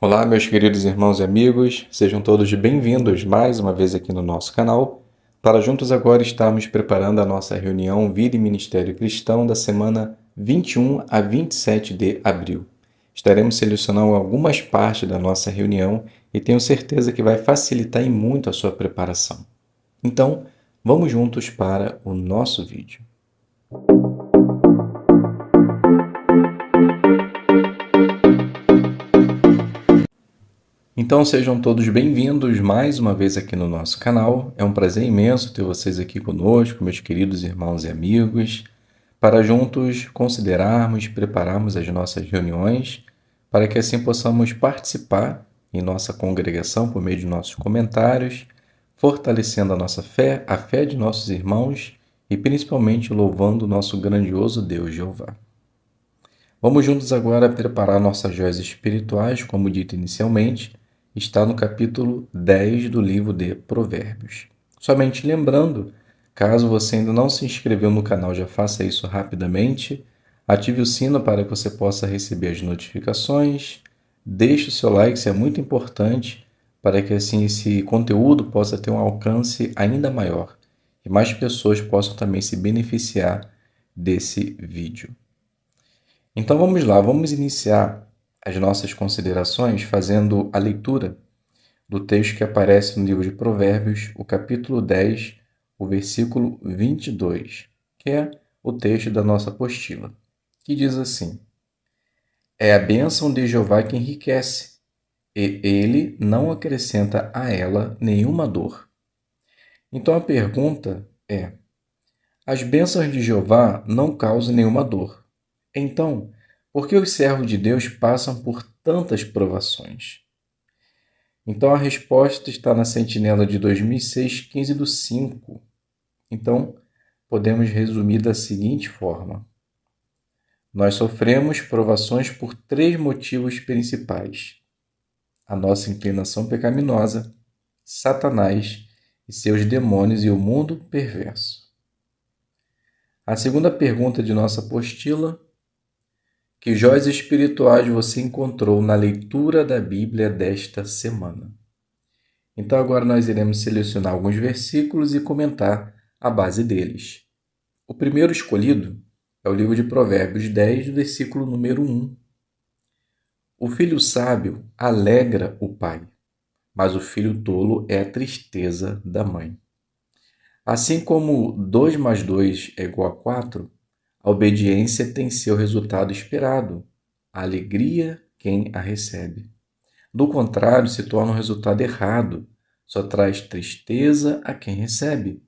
Olá, meus queridos irmãos e amigos, sejam todos bem-vindos mais uma vez aqui no nosso canal, para juntos agora estarmos preparando a nossa reunião Vida e Ministério Cristão da semana 21 a 27 de abril. Estaremos selecionando algumas partes da nossa reunião e tenho certeza que vai facilitar em muito a sua preparação. Então, vamos juntos para o nosso vídeo. Então sejam todos bem-vindos mais uma vez aqui no nosso canal. É um prazer imenso ter vocês aqui conosco, meus queridos irmãos e amigos, para juntos considerarmos e prepararmos as nossas reuniões, para que assim possamos participar em nossa congregação por meio de nossos comentários, fortalecendo a nossa fé, a fé de nossos irmãos e principalmente louvando o nosso grandioso Deus Jeová. Vamos juntos agora preparar nossas joias espirituais, como dito inicialmente, está no capítulo 10 do livro de Provérbios. Somente lembrando, caso você ainda não se inscreveu no canal, já faça isso rapidamente, ative o sino para que você possa receber as notificações, deixe o seu like, isso é muito importante, para que assim esse conteúdo possa ter um alcance ainda maior e mais pessoas possam também se beneficiar desse vídeo. Então vamos lá, vamos iniciar as nossas considerações fazendo a leitura do texto que aparece no livro de Provérbios, o capítulo 10, o versículo 22, que é o texto da nossa apostila, que diz assim: É a bênção de Jeová que enriquece, e ele não acrescenta a ela nenhuma dor. Então a pergunta é: as bênçãos de Jeová não causam nenhuma dor. Então, por que os servos de Deus passam por tantas provações? Então, a resposta está na Sentinela de 2006, 15 do 5. Então, podemos resumir da seguinte forma: nós sofremos provações por 3 motivos principais: a nossa inclinação pecaminosa, Satanás e seus demônios e o mundo perverso. A segunda pergunta de nossa apostila: que joias espirituais você encontrou na leitura da Bíblia desta semana? Então agora nós iremos selecionar alguns versículos e comentar a base deles. O primeiro escolhido é o livro de Provérbios 10, versículo número 1. O filho sábio alegra o pai, mas o filho tolo é a tristeza da mãe. Assim como 2 mais 2 é igual a 4, a obediência tem seu resultado esperado, a alegria quem a recebe. Do contrário, se torna um resultado errado, só traz tristeza a quem recebe.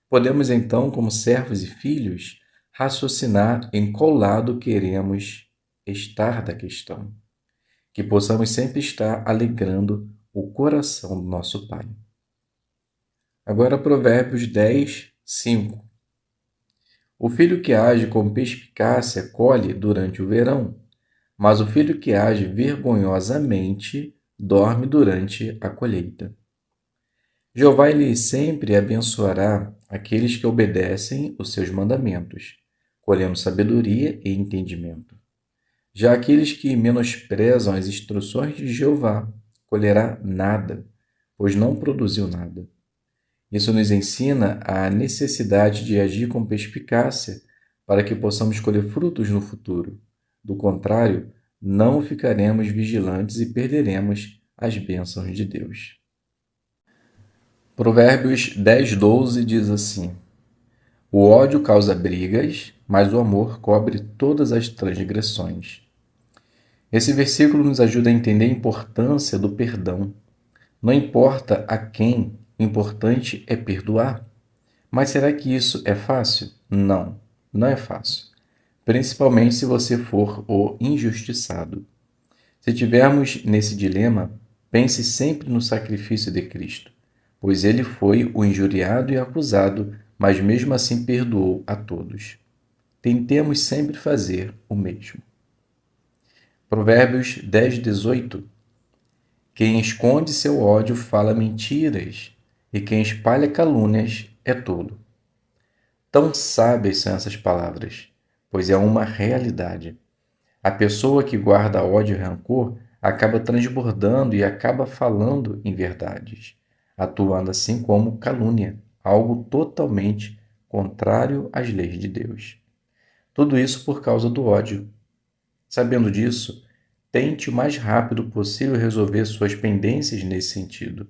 Podemos então, como servos e filhos, raciocinar em qual lado queremos estar da questão, que possamos sempre estar alegrando o coração do nosso Pai. Agora Provérbios 10, 5. O filho que age com perspicácia colhe durante o verão, mas o filho que age vergonhosamente dorme durante a colheita. Jeová ele sempre abençoará aqueles que obedecem os seus mandamentos, colhendo sabedoria e entendimento. Já aqueles que menosprezam as instruções de Jeová colherá nada, pois não produziu nada. Isso nos ensina a necessidade de agir com perspicácia para que possamos colher frutos no futuro. Do contrário, não ficaremos vigilantes e perderemos as bênçãos de Deus. Provérbios 10, 12 diz assim: O ódio causa brigas, mas o amor cobre todas as transgressões. Esse versículo nos ajuda a entender a importância do perdão. Não importa a quem, o importante é perdoar. Mas será que isso é fácil? Não, não é fácil. Principalmente se você for o injustiçado. Se tivermos nesse dilema, pense sempre no sacrifício de Cristo, pois ele foi o injuriado e acusado, mas mesmo assim perdoou a todos. Tentemos sempre fazer o mesmo. Provérbios 10, 18. Quem esconde seu ódio fala mentiras, e quem espalha calúnias é tolo. Tão sábias são essas palavras, pois é uma realidade. A pessoa que guarda ódio e rancor acaba transbordando e acaba falando em verdades, atuando assim como calúnia, algo totalmente contrário às leis de Deus. Tudo isso por causa do ódio. Sabendo disso, tente o mais rápido possível resolver suas pendências nesse sentido,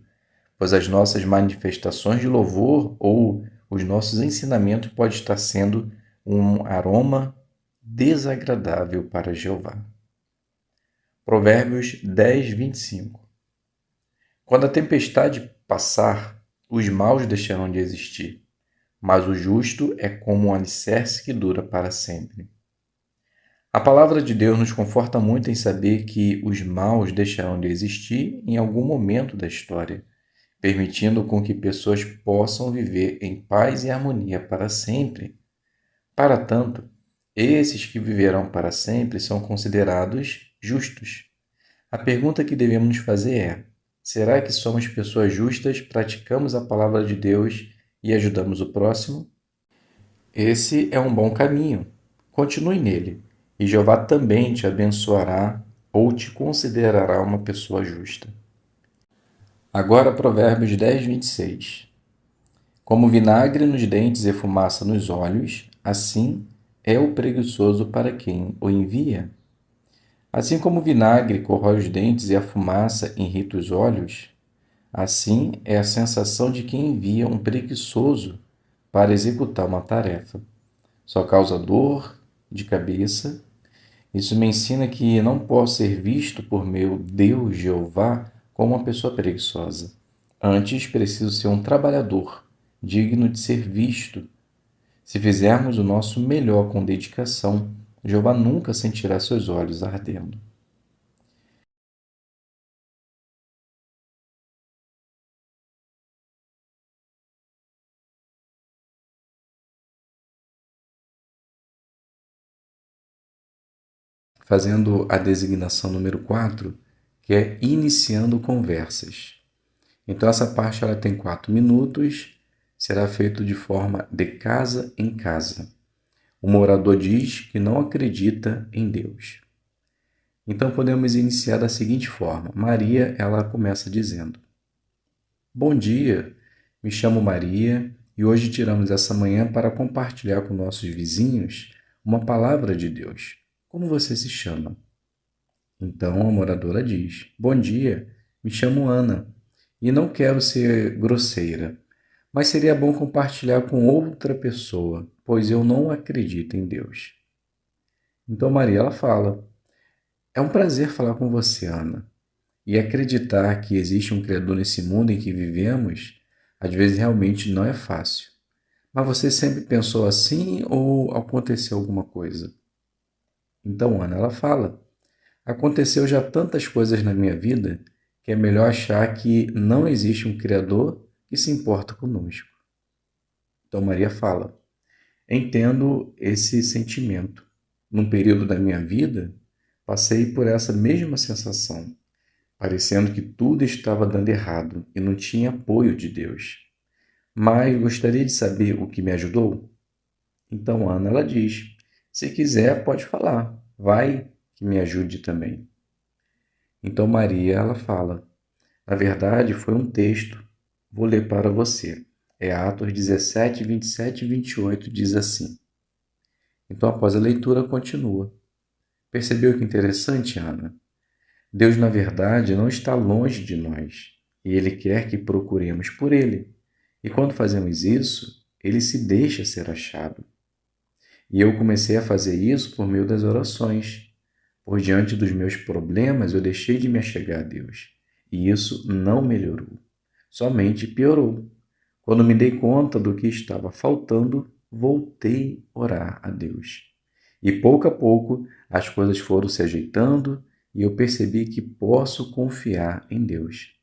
pois as nossas manifestações de louvor ou os nossos ensinamentos podem estar sendo um aroma desagradável para Jeová. Provérbios 10, 25. Quando a tempestade passar, os maus deixarão de existir, mas o justo é como um alicerce que dura para sempre. A palavra de Deus nos conforta muito em saber que os maus deixarão de existir em algum momento da história, permitindo com que pessoas possam viver em paz e harmonia para sempre. Para tanto, esses que viverão para sempre são considerados justos. A pergunta que devemos nos fazer é: será que somos pessoas justas, praticamos a palavra de Deus e ajudamos o próximo? Esse é um bom caminho. Continue nele, e Jeová também te abençoará ou te considerará uma pessoa justa. Agora, Provérbios 10, 26. Como vinagre nos dentes e fumaça nos olhos, assim é o preguiçoso para quem o envia. Assim como o vinagre corrói os dentes e a fumaça irrita os olhos, assim é a sensação de quem envia um preguiçoso para executar uma tarefa. Só causa dor de cabeça. Isso me ensina que não posso ser visto por meu Deus Jeová como uma pessoa preguiçosa. Antes, preciso ser um trabalhador, digno de ser visto. Se fizermos o nosso melhor com dedicação, Jeová nunca sentirá seus olhos ardendo. Fazendo a designação número 4, que é iniciando conversas. Então, essa parte ela tem 4 minutos, será feito de forma de casa em casa. O morador diz que não acredita em Deus. Então, podemos iniciar da seguinte forma. Maria, ela começa dizendo: Bom dia, me chamo Maria e hoje tiramos essa manhã para compartilhar com nossos vizinhos uma palavra de Deus. Como você se chama? Então a moradora diz: Bom dia, me chamo Ana e não quero ser grosseira, mas seria bom compartilhar com outra pessoa, pois eu não acredito em Deus. Então Maria ela fala: É um prazer falar com você, Ana. E acreditar que existe um Criador nesse mundo em que vivemos, às vezes realmente não é fácil. Mas você sempre pensou assim ou aconteceu alguma coisa? Então Ana ela fala: Aconteceu já tantas coisas na minha vida que é melhor achar que não existe um Criador que se importa conosco. Então Maria fala: Entendo esse sentimento. Num período da minha vida, passei por essa mesma sensação, parecendo que tudo estava dando errado e não tinha apoio de Deus. Mas gostaria de saber o que me ajudou? Então Ana ela diz: Se quiser, pode falar. Vai que me ajude também. Então Maria ela fala: Na verdade, foi um texto. Vou ler para você. É Atos 17, 27 e 28, diz assim. Então, após a leitura, continua. Percebeu que interessante, Ana? Deus, na verdade, não está longe de nós, e Ele quer que procuremos por Ele. E quando fazemos isso, Ele se deixa ser achado. E eu comecei a fazer isso por meio das orações. Por diante dos meus problemas, eu deixei de me achegar a Deus. E isso não melhorou, somente piorou. Quando me dei conta do que estava faltando, voltei a orar a Deus. E pouco a pouco as coisas foram se ajeitando e eu percebi que posso confiar em Deus.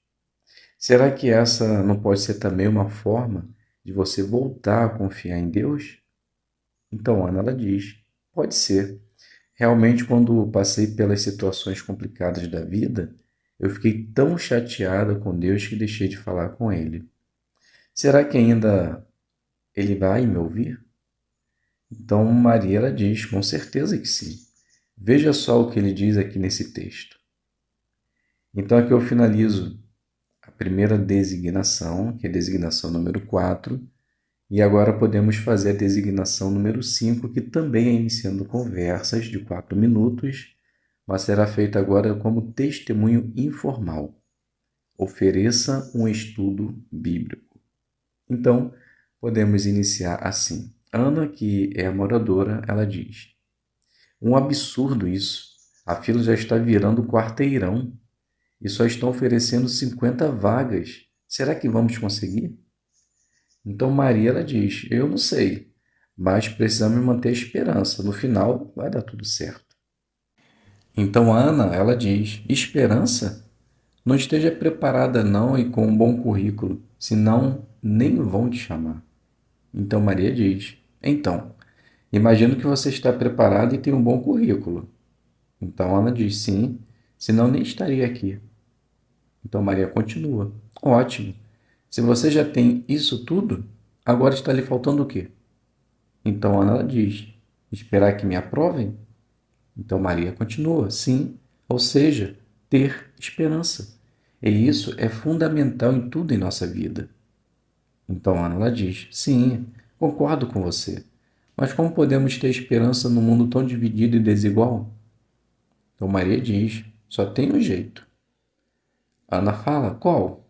Será que essa não pode ser também uma forma de você voltar a confiar em Deus? Então Ana ela diz: pode ser. Realmente, quando passei pelas situações complicadas da vida, eu fiquei tão chateada com Deus que deixei de falar com Ele. Será que ainda Ele vai me ouvir? Então Maria ela diz: com certeza que sim. Veja só o que ele diz aqui nesse texto. Então aqui eu finalizo a primeira designação, que é a designação número 4, e agora podemos fazer a designação número 5, que também é iniciando conversas de 4 minutos, mas será feita agora como testemunho informal. Ofereça um estudo bíblico. Então, podemos iniciar assim. Ana, que é a moradora, ela diz: um absurdo isso. A fila já está virando quarteirão e só estão oferecendo 50 vagas. Será que vamos conseguir? Então Maria ela diz: eu não sei, mas precisamos manter a esperança. No final vai dar tudo certo. Então Ana ela diz: esperança? Não esteja preparada não e com um bom currículo, senão nem vão te chamar. Então Maria diz: então, imagino que você está preparada e tem um bom currículo. Então Ana diz: sim, senão nem estaria aqui. Então Maria continua: ótimo. Se você já tem isso tudo, agora está lhe faltando o quê? Então Ana diz: esperar que me aprovem? Então Maria continua: sim, ou seja, ter esperança. E isso é fundamental em tudo em nossa vida. Então Ana ela diz: sim, concordo com você. Mas como podemos ter esperança num mundo tão dividido e desigual? Então Maria diz: só tem um jeito. Ana fala: qual?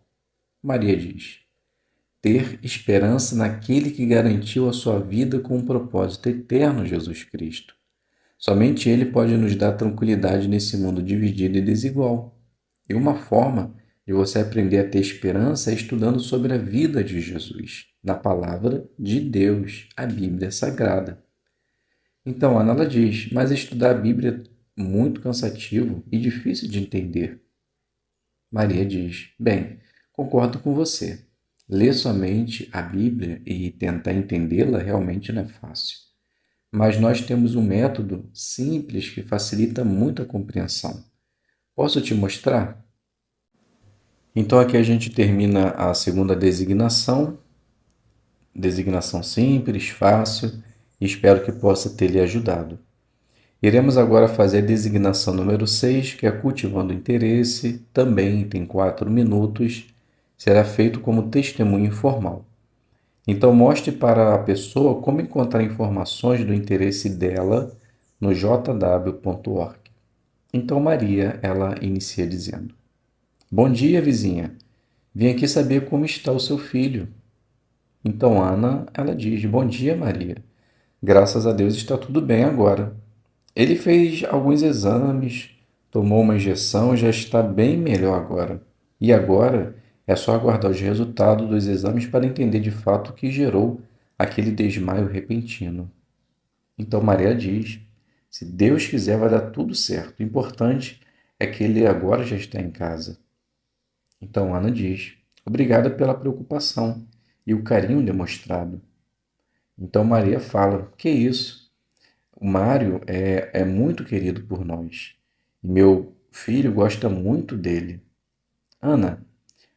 Maria diz: ter esperança naquele que garantiu a sua vida com um propósito eterno, Jesus Cristo. Somente Ele pode nos dar tranquilidade nesse mundo dividido e desigual. E uma forma de você aprender a ter esperança é estudando sobre a vida de Jesus, na palavra de Deus, a Bíblia Sagrada. Então, Ana ela diz, mas estudar a Bíblia é muito cansativo e difícil de entender. Maria diz, bem, concordo com você. Ler somente a Bíblia e tentar entendê-la realmente não é fácil. Mas nós temos um método simples que facilita muito a compreensão. Posso te mostrar? Então aqui a gente termina a segunda designação, designação simples, fácil, e espero que possa ter lhe ajudado. Iremos agora fazer a designação número 6, que é cultivando interesse, também tem 4 minutos, será feito como testemunho informal. Então mostre para a pessoa como encontrar informações do interesse dela no jw.org. Então Maria, ela inicia dizendo: bom dia, vizinha. Vim aqui saber como está o seu filho. Então Ana, ela diz: bom dia, Maria. Graças a Deus está tudo bem agora. Ele fez alguns exames, tomou uma injeção e já está bem melhor agora. E agora é só aguardar os resultados dos exames para entender de fato o que gerou aquele desmaio repentino. Então Maria diz: se Deus quiser, vai dar tudo certo. O importante é que ele agora já está em casa. Então Ana diz: obrigada pela preocupação e o carinho demonstrado. Então Maria fala: que isso? O Mário é muito querido por nós. E meu filho gosta muito dele. Ana,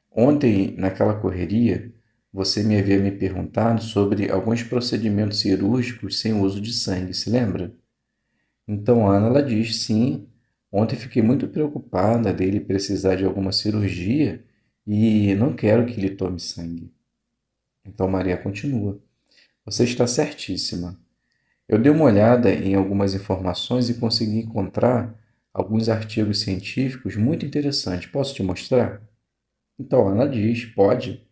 ontem naquela correria, você me havia me perguntado sobre alguns procedimentos cirúrgicos sem uso de sangue, se lembra? Então Ana ela diz: sim, ontem fiquei muito preocupada dele precisar de alguma cirurgia e não quero que ele tome sangue. Então Maria continua: você está certíssima. Eu dei uma olhada em algumas informações e consegui encontrar alguns artigos científicos muito interessantes. Posso te mostrar? Então Ana diz: pode.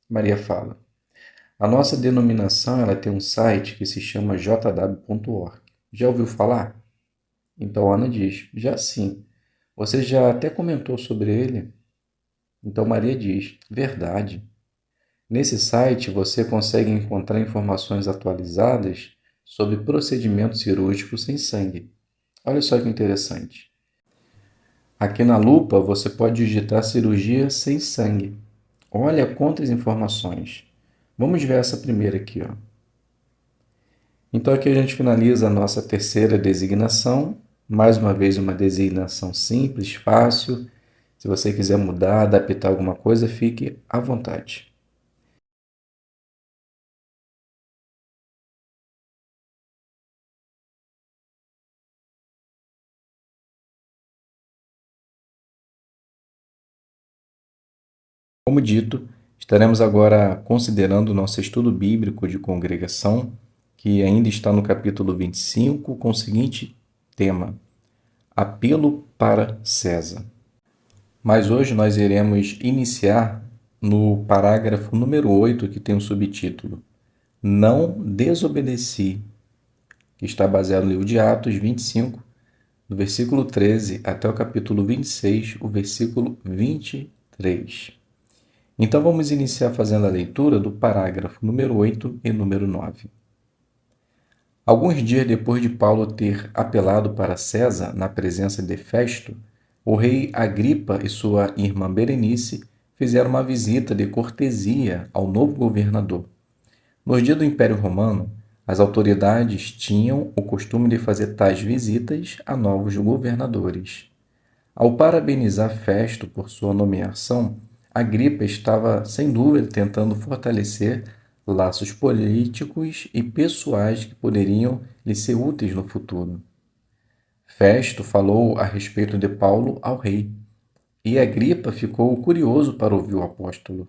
Maria fala: a nossa denominação ela tem um site que se chama jw.org. Já ouviu falar? Então Ana diz: já sim. Você já até comentou sobre ele? Então Maria diz: verdade. Nesse site você consegue encontrar informações atualizadas sobre procedimentos cirúrgicos sem sangue. Olha só que interessante. Aqui na lupa você pode digitar cirurgia sem sangue. Olha quantas informações. Vamos ver essa primeira aqui, ó. Então aqui a gente finaliza a nossa terceira designação. Mais uma vez uma designação simples, fácil. Se você quiser mudar, adaptar alguma coisa, fique à vontade. Como dito, estaremos agora considerando o nosso estudo bíblico de congregação, que ainda está no capítulo 25, com o seguinte tema: Apelo para César. Mas hoje nós iremos iniciar no parágrafo número 8, que tem o subtítulo Não desobedeci, que está baseado no livro de Atos 25, do versículo 13 até o capítulo 26, o versículo 23. Então vamos iniciar fazendo a leitura do parágrafo número 8 e número 9. Alguns dias depois de Paulo ter apelado para César na presença de Festo, o rei Agripa e sua irmã Berenice fizeram uma visita de cortesia ao novo governador. Nos dias do Império Romano, as autoridades tinham o costume de fazer tais visitas a novos governadores. Ao parabenizar Festo por sua nomeação, Agripa estava, sem dúvida, tentando fortalecer laços políticos e pessoais que poderiam lhe ser úteis no futuro. Festo falou a respeito de Paulo ao rei, e Agripa ficou curioso para ouvir o apóstolo.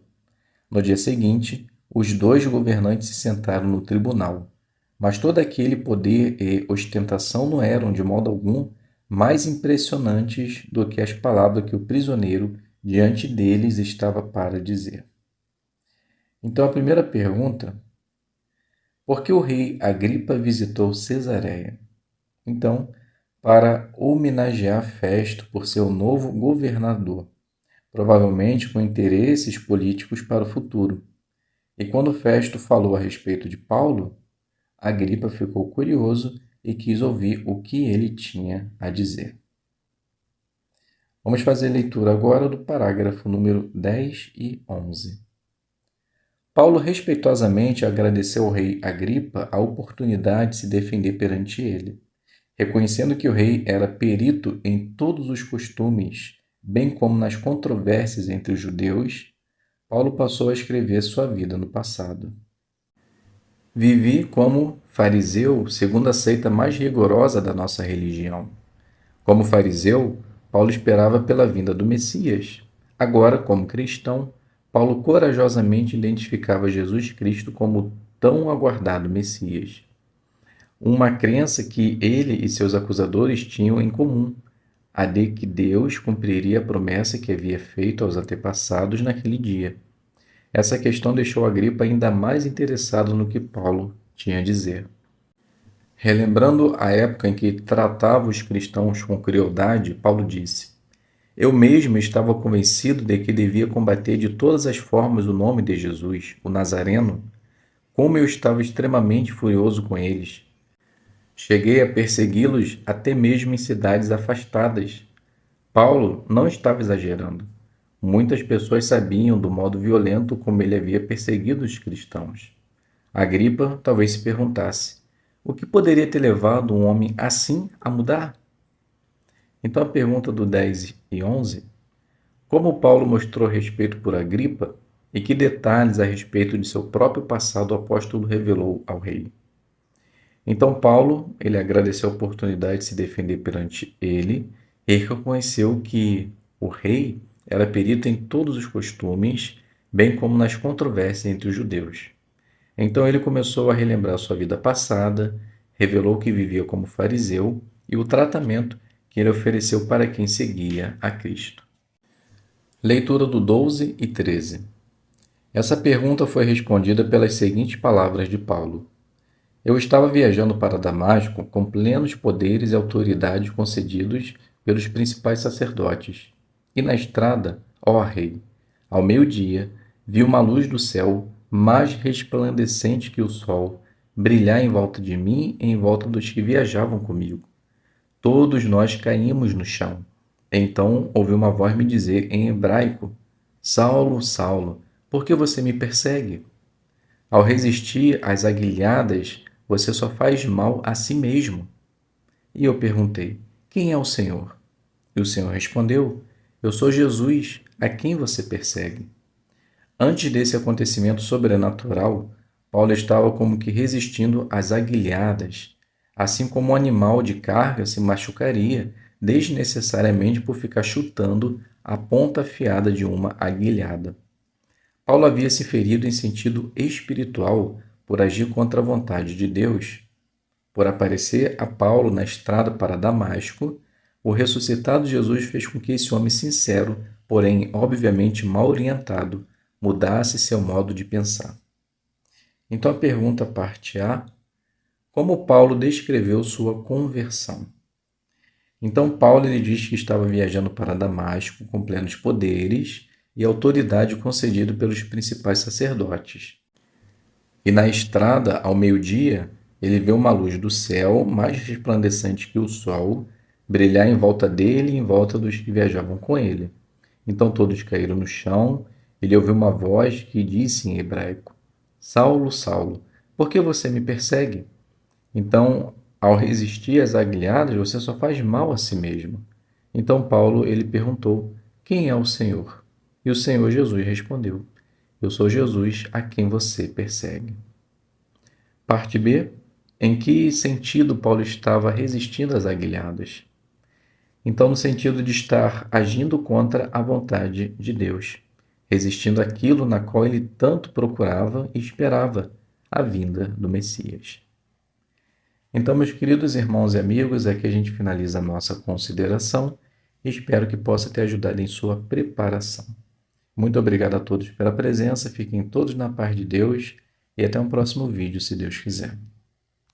No dia seguinte, os dois governantes se sentaram no tribunal, mas todo aquele poder e ostentação não eram, de modo algum, mais impressionantes do que as palavras que o prisioneiro diante deles estava para dizer. Então, a primeira pergunta: por que o rei Agripa visitou Cesareia? Então, para homenagear Festo por ser o novo governador, provavelmente com interesses políticos para o futuro. E quando Festo falou a respeito de Paulo, Agripa ficou curioso e quis ouvir o que ele tinha a dizer. Vamos fazer leitura agora do parágrafo número 10 e 11. Paulo respeitosamente agradeceu ao rei Agripa a oportunidade de se defender perante ele. Reconhecendo que o rei era perito em todos os costumes, bem como nas controvérsias entre os judeus, Paulo passou a escrever sua vida no passado. Vivi como fariseu segundo a seita mais rigorosa da nossa religião. Como fariseu, Paulo esperava pela vinda do Messias. Agora, como cristão, Paulo corajosamente identificava Jesus Cristo como o tão aguardado Messias. Uma crença que ele e seus acusadores tinham em comum, a de que Deus cumpriria a promessa que havia feito aos antepassados naquele dia. Essa questão deixou Agripa ainda mais interessado no que Paulo tinha a dizer. Relembrando a época em que tratava os cristãos com crueldade, Paulo disse: Eu mesmo estava convencido de que devia combater de todas as formas o nome de Jesus, o Nazareno. Como eu estava extremamente furioso com eles. Cheguei a persegui-los até mesmo em cidades afastadas. Paulo não estava exagerando. Muitas pessoas sabiam do modo violento como ele havia perseguido os cristãos. Agripa talvez se perguntasse: o que poderia ter levado um homem assim a mudar? Então a pergunta do 10 e 11: como Paulo mostrou respeito por Agripa e que detalhes a respeito de seu próprio passado o apóstolo revelou ao rei? Então Paulo, ele agradeceu a oportunidade de se defender perante ele e reconheceu que o rei era perito em todos os costumes, bem como nas controvérsias entre os judeus. Então ele começou a relembrar sua vida passada, revelou que vivia como fariseu e o tratamento que ele ofereceu para quem seguia a Cristo. Leitura do 12 e 13. Essa pergunta foi respondida pelas seguintes palavras de Paulo: Eu estava viajando para Damasco com plenos poderes e autoridade concedidos pelos principais sacerdotes. E na estrada, ó rei, ao meio-dia, vi uma luz do céu, mais resplandecente que o sol, brilhar em volta de mim e em volta dos que viajavam comigo. Todos nós caímos no chão. Então ouvi uma voz me dizer em hebraico: Saulo, Saulo, por que você me persegue? Ao resistir às aguilhadas, você só faz mal a si mesmo. E eu perguntei: quem é o Senhor? E o Senhor respondeu: eu sou Jesus, a quem você persegue. Antes desse acontecimento sobrenatural, Paulo estava como que resistindo às aguilhadas, assim como um animal de carga se machucaria desnecessariamente por ficar chutando a ponta afiada de uma aguilhada. Paulo havia se ferido em sentido espiritual por agir contra a vontade de Deus. Por aparecer a Paulo na estrada para Damasco, o ressuscitado Jesus fez com que esse homem sincero, porém obviamente mal orientado, mudasse seu modo de pensar. Então a pergunta parte A: como Paulo descreveu sua conversão? Então Paulo ele diz que estava viajando para Damasco com plenos poderes e autoridade concedido pelos principais sacerdotes. E na estrada, ao meio-dia, ele vê uma luz do céu, mais resplandecente que o sol, brilhar em volta dele e em volta dos que viajavam com ele. Então todos caíram no chão. Ele ouviu uma voz que disse em hebraico: Saulo, Saulo, por que você me persegue? Então, ao resistir às aguilhadas, você só faz mal a si mesmo. Então Paulo ele perguntou: Quem é o Senhor? E o Senhor Jesus respondeu: Eu sou Jesus a quem você persegue. Parte B. Em que sentido Paulo estava resistindo às aguilhadas? Então, no sentido de estar agindo contra a vontade de Deus, resistindo àquilo na qual ele tanto procurava e esperava, a vinda do Messias. Então, meus queridos irmãos e amigos, aqui a gente finaliza a nossa consideração e espero que possa ter ajudado em sua preparação. Muito obrigado a todos pela presença, fiquem todos na paz de Deus e até um próximo vídeo, se Deus quiser.